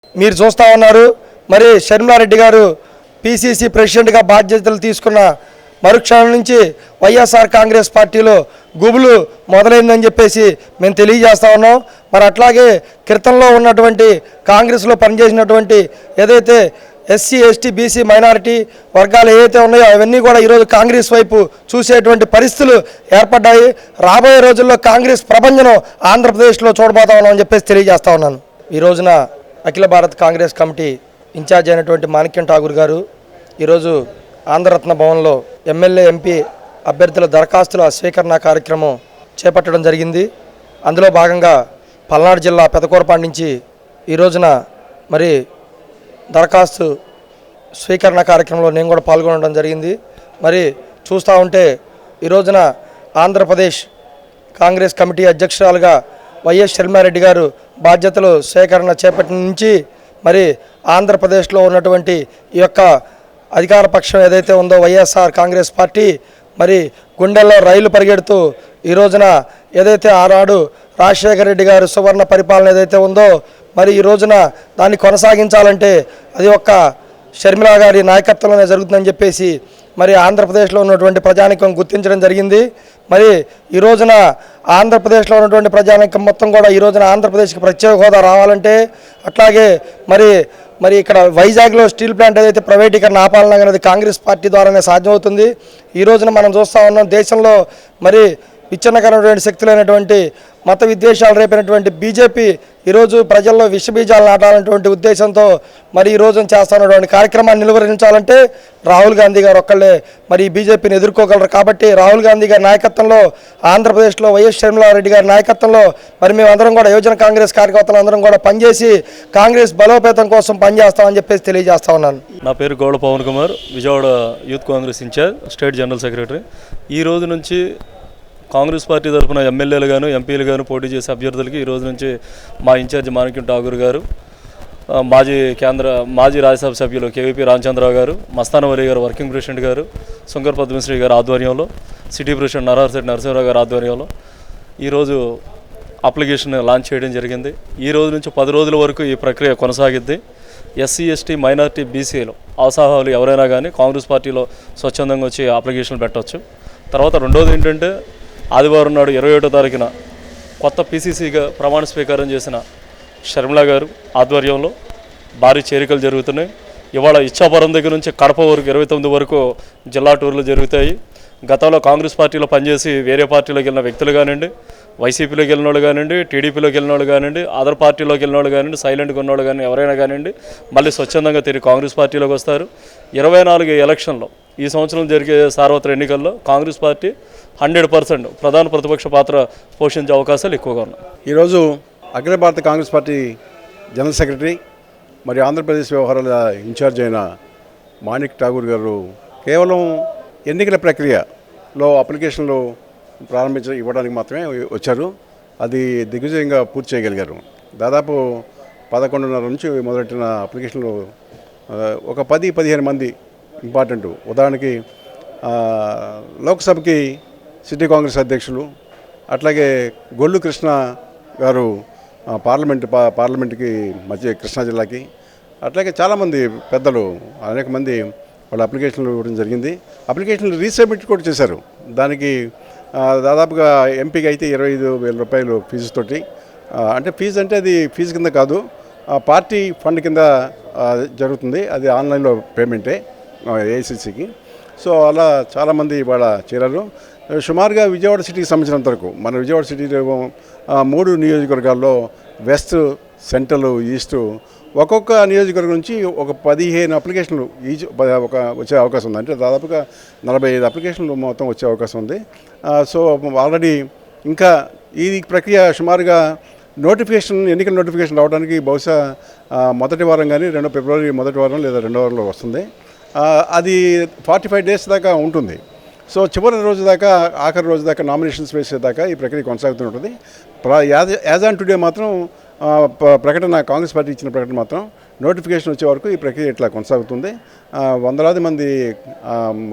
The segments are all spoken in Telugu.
మీరు చూస్తూ ఉన్నారు. మరి షర్మిలారెడ్డి గారు పిసిసి ప్రెసిడెంట్గా బాధ్యతలు తీసుకున్న మరుక్షణం నుంచి వైఎస్ఆర్ కాంగ్రెస్ పార్టీలో గుబులు మొదలైందని చెప్పేసి మేము తెలియజేస్తా ఉన్నాం. మరి అట్లాగే క్రితంలో ఉన్నటువంటి కాంగ్రెస్లో పనిచేసినటువంటి ఏదైతే ఎస్సీ ఎస్టీ బీసీ మైనారిటీ వర్గాలు ఏవైతే ఉన్నాయో అవన్నీ కూడా ఈరోజు కాంగ్రెస్ వైపు చూసేటువంటి పరిస్థితులు ఏర్పడ్డాయి. రాబోయే రోజుల్లో కాంగ్రెస్ ప్రభంజనం ఆంధ్రప్రదేశ్లో చూడబోతా ఉన్నామని చెప్పేసి తెలియజేస్తా ఉన్నాను. ఈ రోజున అఖిల భారత్ కాంగ్రెస్ కమిటీ ఇన్ఛార్జ్ అయినటువంటి మాణిక్యం ఠాగూర్ గారు ఈరోజు ఆంధ్రరత్న భవన్లో ఎమ్మెల్యే ఎంపీ అభ్యర్థుల దరఖాస్తుల స్వీకరణ కార్యక్రమం చేపట్టడం జరిగింది. అందులో భాగంగా పల్నాడు జిల్లా పెదకూరపాడు నుంచి ఈ రోజున మరి దరఖాస్తు స్వీకరణ కార్యక్రమంలో నేను కూడా పాల్గొనడం జరిగింది. మరి చూస్తూ ఉంటే ఈ రోజున ఆంధ్రప్రదేశ్ కాంగ్రెస్ కమిటీ అధ్యక్షురాలుగా వైఎస్ షర్మిలారెడ్డి గారు బాధ్యతలు స్వీకరణ చేపట్టిన నుంచి మరి ఆంధ్రప్రదేశ్లో ఉన్నటువంటి ఈ యొక్క అధికార పక్షం ఏదైతే ఉందో వైఎస్ఆర్ కాంగ్రెస్ పార్టీ మరి గుండెల్లో రైలు పరిగెడుతూ ఈ రోజున ఏదైతే ఆనాడు రాజశేఖర రెడ్డి గారు సువర్ణ పరిపాలన ఏదైతే ఉందో మరి ఈ రోజున దాన్ని కొనసాగించాలంటే అది ఒక్క షర్మిలా గారి నాయకత్వంలోనే జరుగుతుందని చెప్పేసి మరి ఆంధ్రప్రదేశ్లో ఉన్నటువంటి ప్రజానికం గుర్తించడం జరిగింది. మరి ఈ రోజున ఆంధ్రప్రదేశ్లో ఉన్నటువంటి ప్రజానికం మొత్తం కూడా ఈ రోజున ఆంధ్రప్రదేశ్కి ప్రత్యేక హోదా రావాలంటే అట్లాగే మరి ఇక్కడ వైజాగ్లో స్టీల్ ప్లాంట్ ఏదైతే ప్రైవేటీకరణ ఆపాలన అనేది కాంగ్రెస్ పార్టీ ద్వారానే సాధ్యమవుతుంది. ఈ రోజున మనం చూస్తూ ఉన్నాం దేశంలో మరి విచ్ఛిన్నకరమైనటువంటి శక్తులైనటువంటి మత విద్వేషాలు రేపినటువంటి బీజేపీ ఈరోజు ప్రజల్లో విషబీజాలు నాటాలనేటువంటి ఉద్దేశంతో మరి ఈ రోజున చేస్తున్నటువంటి కార్యక్రమాన్ని నిలువరించాలంటే రాహుల్ గాంధీ గారు ఒక్కళ్ళే మరి ఈ బీజేపీని ఎదుర్కోగలరు. కాబట్టి రాహుల్ గాంధీ గారి నాయకత్వంలో ఆంధ్రప్రదేశ్లో వైఎస్ షర్మిలారెడ్డి గారి నాయకత్వంలో మరి మేమందరం కూడా యువజన కాంగ్రెస్ కార్యకర్తలు అందరం కూడా పనిచేసి కాంగ్రెస్ బలోపేతం కోసం పనిచేస్తామని చెప్పేసి తెలియజేస్తా ఉన్నాను. నా పేరు Gowda Pawan Kumar, Vijayawada youth Congress in charge, state general secretary. ఈ రోజు నుంచి కాంగ్రెస్ పార్టీ తరఫున ఎమ్మెల్యేలు గాను ఎంపీలు గాను పోటీ చేసే అభ్యర్థులకి ఈ రోజు నుంచి మా ఇన్ఛార్జ్ మాణిక్యం ఠాగూర్ గారు, మాజీ రాజ్యసభ సభ్యులు కేవీపీ రామచంద్రరావు గారు, మస్తానవరి గారు వర్కింగ్ ప్రెసిడెంట్ గారు, శంకర్ పద్మశ్రీ గారు ఆధ్వర్యంలో, సిటీ ప్రెసిడెంట్ నరహరిశెట్టి నరసింహరావు గారు ఆధ్వర్యంలో ఈరోజు అప్లికేషన్ లాంచ్ చేయడం జరిగింది. ఈ రోజు నుంచి 10 రోజుల వరకు ఈ ప్రక్రియ కొనసాగిద్ది. ఎస్సీ ఎస్టీ మైనారిటీ బీసీలు అవసరాలు ఎవరైనా కానీ కాంగ్రెస్ పార్టీలో స్వచ్ఛందంగా వచ్చి అప్లికేషన్లు పెట్టవచ్చు. తర్వాత రెండోది ఏంటంటే ఆదివారం నాడు 21వ తారీఖున కొత్త పీసీసీగా ప్రమాణ స్వీకారం చేసిన షర్మిలా గారు ఆధ్వర్యంలో భారీ చేరికలు జరుగుతున్నాయి. ఇవాళ ఇచ్చాపురం దగ్గర నుంచి కడప వరకు 29 వరకు జిల్లా టూర్లు జరుగుతాయి. గతంలో కాంగ్రెస్ పార్టీలో పనిచేసి వేరే పార్టీలోకి వెళ్ళిన వ్యక్తులు కానివ్వండి, వైసీపీలోకి వెళ్ళిన వాళ్ళు కానివ్వండి, టీడీపీలోకి వెళ్ళిన వాళ్ళు కానివ్వండి, అదర్ పార్టీలోకి వెళ్ళిన వాళ్ళు కానివ్వండి, సైలెంట్గా ఉన్నవాళ్ళు కానీ ఎవరైనా కానివ్వండి మళ్ళీ స్వచ్ఛందంగా తిరిగి కాంగ్రెస్ పార్టీలోకి వస్తారు. 24 ఎలక్షన్లో ఈ సంవత్సరం జరిగే సార్వత్రిక ఎన్నికల్లో కాంగ్రెస్ పార్టీ 100% ప్రధాన ప్రతిపక్ష పాత్ర పోషించే అవకాశాలు ఎక్కువగా ఉన్నాయి. ఈరోజు అఖిల భారత కాంగ్రెస్ పార్టీ జనరల్ సెక్రటరీ మరియు ఆంధ్రప్రదేశ్ వ్యవహారాల ఇన్ఛార్జ్ అయిన మాణిక్ ఠాగూర్ గారు కేవలం ఎన్నికల ప్రక్రియలో అప్లికేషన్లు ఇవ్వడానికి మాత్రమే వచ్చారు. అది దిగ్విజయంగా పూర్తి చేయగలిగారు. దాదాపు 11:30 నుంచి మొదలెట్టిన అప్లికేషన్లు ఒక 10-15 మంది ఇంపార్టెంట్. ఉదాహరణకి లోక్సభకి సిటీ కాంగ్రెస్ అధ్యక్షులు, అట్లాగే గొల్లు కృష్ణ గారు పార్లమెంట్కి మధ్య కృష్ణా జిల్లాకి, అట్లాగే చాలామంది పెద్దలు అనేక మంది వాళ్ళ అప్లికేషన్లు ఇవ్వడం జరిగింది. అప్లికేషన్లు రీసబ్మిట్ కూడా చేశారు. దానికి దాదాపుగా ఎంపీకి అయితే 25,000 రూపాయలు ఫీజుతోటి, అంటే ఫీజు అంటే అది ఫీజు కింద కాదు, పార్టీ ఫండ్ కింద జరుగుతుంది. అది ఆన్లైన్లో పేమెంటే ఏఐసిసికి. సో అలా చాలామంది ఇవాళ చేరారు. సుమారుగా విజయవాడ సిటీకి సంబంధించినంత వరకు మన విజయవాడ సిటీలో 3 నియోజకవర్గాల్లో వెస్ట్, సెంట్రల్, ఈస్ట్ ఒక్కొక్క నియోజకవర్గం నుంచి ఒక 15 అప్లికేషన్లు వచ్చే అవకాశం ఉంది. అంటే దాదాపుగా 45 అప్లికేషన్లు మొత్తం వచ్చే అవకాశం ఉంది. సో ఆల్రెడీ ఇంకా ఈ ప్రక్రియ సుమారుగా ఎన్నికల నోటిఫికేషన్ రావడానికి బహుశా మొదటి వారం కానీ ఫిబ్రవరి మొదటి వారం లేదా 2వ వారంలో వస్తుంది. అది 45 డేస్ దాకా ఉంటుంది. సో చివరి రోజు దాకా, ఆఖరి రోజు దాకా, నామినేషన్స్ వేసేదాకా ఈ ప్రక్రియ కొనసాగుతూ ఉంటుంది. యాజ్ ఆన్ టుడే మాత్రం ప్రకటన, కాంగ్రెస్ పార్టీ ఇచ్చిన ప్రకటన మాత్రం నోటిఫికేషన్ వచ్చే వరకు ఈ ప్రక్రియ ఇట్లా కొనసాగుతుంది. వందలాది మంది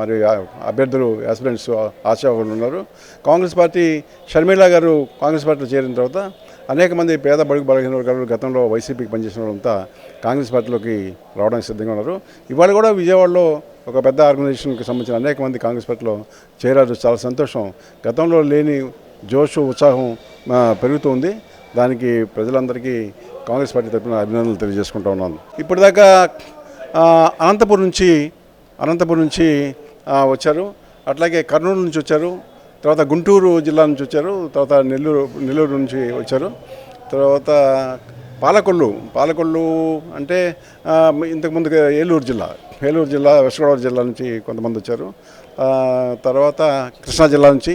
మరి అభ్యర్థులు, ఆస్పిరెంట్స్, ఆశావాహులు ఉన్నారు. కాంగ్రెస్ పార్టీ షర్మిలా గారు కాంగ్రెస్ పార్టీలో చేరిన తర్వాత అనేక మంది పేద బడుగు బలహీన వర్గాలు గతంలో వైసీపీకి పనిచేసిన వాళ్ళంతా కాంగ్రెస్ పార్టీలోకి రావడానికి సిద్ధంగా ఉన్నారు. ఇవాళ కూడా విజయవాడలో ఒక పెద్ద ఆర్గనైజేషన్కి సంబంధించిన అనేక మంది కాంగ్రెస్ పార్టీలో చేరారు. చాలా సంతోషం. గతంలో లేని జోషు ఉత్సాహం పెరుగుతుంది. దానికి ప్రజలందరికీ కాంగ్రెస్ పార్టీ తరఫున అభినందనలు తెలియజేసుకుంటూ ఉన్నాను. ఇప్పటిదాకా అనంతపురం నుంచి వచ్చారు, అట్లాగే కర్నూలు నుంచి వచ్చారు, తర్వాత గుంటూరు జిల్లా నుంచి వచ్చారు, తర్వాత నెల్లూరు నుంచి వచ్చారు, తర్వాత పాలకొల్లు అంటే ఇంతకుముందు ఏలూరు జిల్లా వెస్ట్ గోదావరి జిల్లా నుంచి కొంతమంది వచ్చారు. తర్వాత కృష్ణా జిల్లా నుంచి,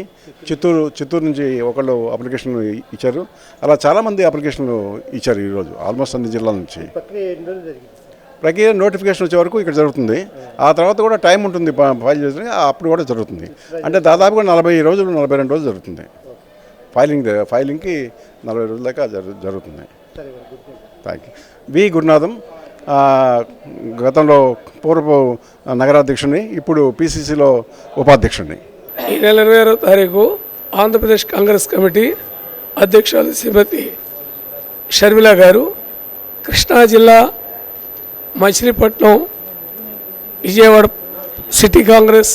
చిత్తూరు నుంచి ఒకళ్ళు అప్లికేషన్లు ఇచ్చారు. అలా చాలామంది అప్లికేషన్లు ఇచ్చారు ఈరోజు ఆల్మోస్ట్ అన్ని జిల్లాల నుంచి. ప్రక్రియ నోటిఫికేషన్ వచ్చే వరకు ఇక్కడ జరుగుతుంది. ఆ తర్వాత కూడా టైం ఉంటుంది ఫైల్ చేసి, అప్పుడు కూడా జరుగుతుంది. అంటే దాదాపుగా 42 రోజులు జరుగుతుంది. ఫైలింగ్కి 40 రోజుల దాకా జరుగుతుంది. Thank you. వి గురునాథం, గతంలో పూర్వపు నగరాధ్యక్షుడిని, ఇప్పుడు పిసిసిలో ఉపాధ్యక్షుడిని. ఈ నెల 26వ తారీఖు ఆంధ్రప్రదేశ్ కాంగ్రెస్ కమిటీ అధ్యక్షురాలు శ్రీమతి షర్మిల గారు కృష్ణా జిల్లా మచిలీపట్నం, విజయవాడ సిటీ కాంగ్రెస్,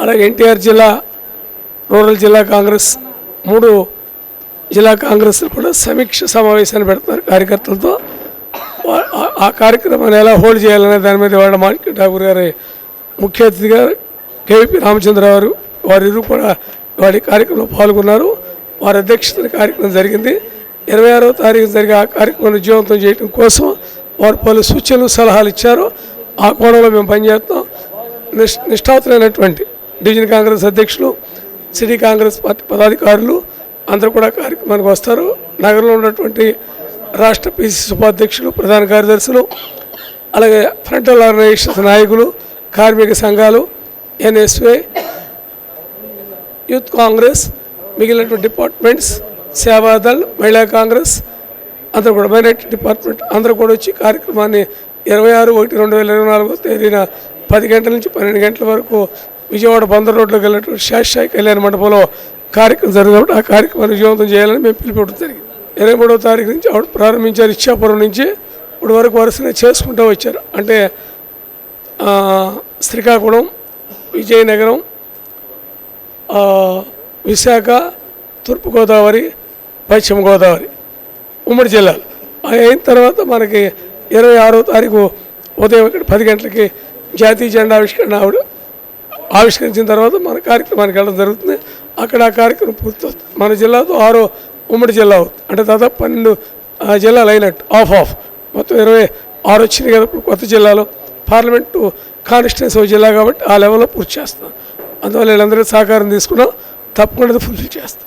అలాగే ఎన్టీఆర్ జిల్లా రూరల్ జిల్లా కాంగ్రెస్, 3 జిల్లా కాంగ్రెస్ కూడా సమీక్ష సమావేశాన్ని పెడుతున్నారు కార్యకర్తలతో. ఆ కార్యక్రమాన్ని ఎలా హోల్డ్ చేయాలనే దాని మీద వాళ్ళ మాణిక్య ఠాకూర్ గారి ముఖ్య అతిథిగా కేవీపీ రామచంద్రరావు గారు వారిరు కూడా వారి కార్యక్రమంలో పాల్గొన్నారు. వారి అధ్యక్షతన కార్యక్రమం జరిగింది. 26వ తారీఖు జరిగే ఆ కార్యక్రమాన్ని విజయవంతం చేయడం కోసం వారు పలు సూచనలు సలహాలు ఇచ్చారు. ఆ కోణంలో మేము పనిచేస్తాం. నిష్ఠాతులైనటువంటి డివిజన్ కాంగ్రెస్ అధ్యక్షులు, సిటీ కాంగ్రెస్ పార్టీ పదాధికారులు అందరూ కూడా కార్యక్రమానికి వస్తారు. నగరంలో ఉన్నటువంటి రాష్ట్ర పిసిసి ఉపాధ్యక్షులు, ప్రధాన కార్యదర్శులు, అలాగే ఫ్రంటల్ ఆర్గనైజేషన్స్ నాయకులు, కార్మిక సంఘాలు, ఎన్ఎస్వై, యూత్ కాంగ్రెస్, మిగిలినటువంటి డిపార్ట్మెంట్స్, సేవాదళ్, మహిళా కాంగ్రెస్ అందరూ కూడా, మైనార్టీ డిపార్ట్మెంట్ అందరూ కూడా వచ్చి కార్యక్రమాన్ని 26/1/2024 తేదీన 10 గంటల నుంచి 12 గంటల వరకు విజయవాడ బందర్ రోడ్లోకి వెళ్ళినటువంటి శాస్త్రాయి కళ్యాణ మండపంలో కార్యక్రమం జరిగినప్పుడు ఆ కార్యక్రమాన్ని విజయవంతం చేయాలని మేము పిలుపుకోవడం జరిగింది. 23వ తారీఖు నుంచి ఆవిడ ప్రారంభించారు. ఇచ్చాపురం నుంచి ఇప్పుడు వరకు వరుసగా చేసుకుంటూ వచ్చారు. అంటే శ్రీకాకుళం, విజయనగరం, విశాఖ, తూర్పుగోదావరి, పశ్చిమ గోదావరి ఉమ్మడి జిల్లాలు అయిన తర్వాత మనకి 26వ తారీఖు ఉదయం ఇక్కడ 10 గంటలకి జాతీయ జెండా ఆవిష్కరించిన తర్వాత మన కార్యక్రమానికి వెళ్ళడం జరుగుతుంది. అక్కడ ఆ కార్యక్రమం పూర్తవుతుంది. మన జిల్లాతో 6వ ఉమ్మడి జిల్లా అవుతుంది. అంటే దాదాపు 12 జిల్లాలు అయినట్టు ఆఫ్ మొత్తం 26 వచ్చినాయి కదా. ఇప్పుడు కొత్త జిల్లాలో పార్లమెంటు కాన్స్టిట్యున్సీ జిల్లా కాబట్టి ఆ లెవెల్లో పూర్తి చేస్తాం. అందువల్ల వీళ్ళందరూ సహకారం తీసుకున్నాం. తప్పకుండా ఫుల్ఫిల్ చేస్తాం.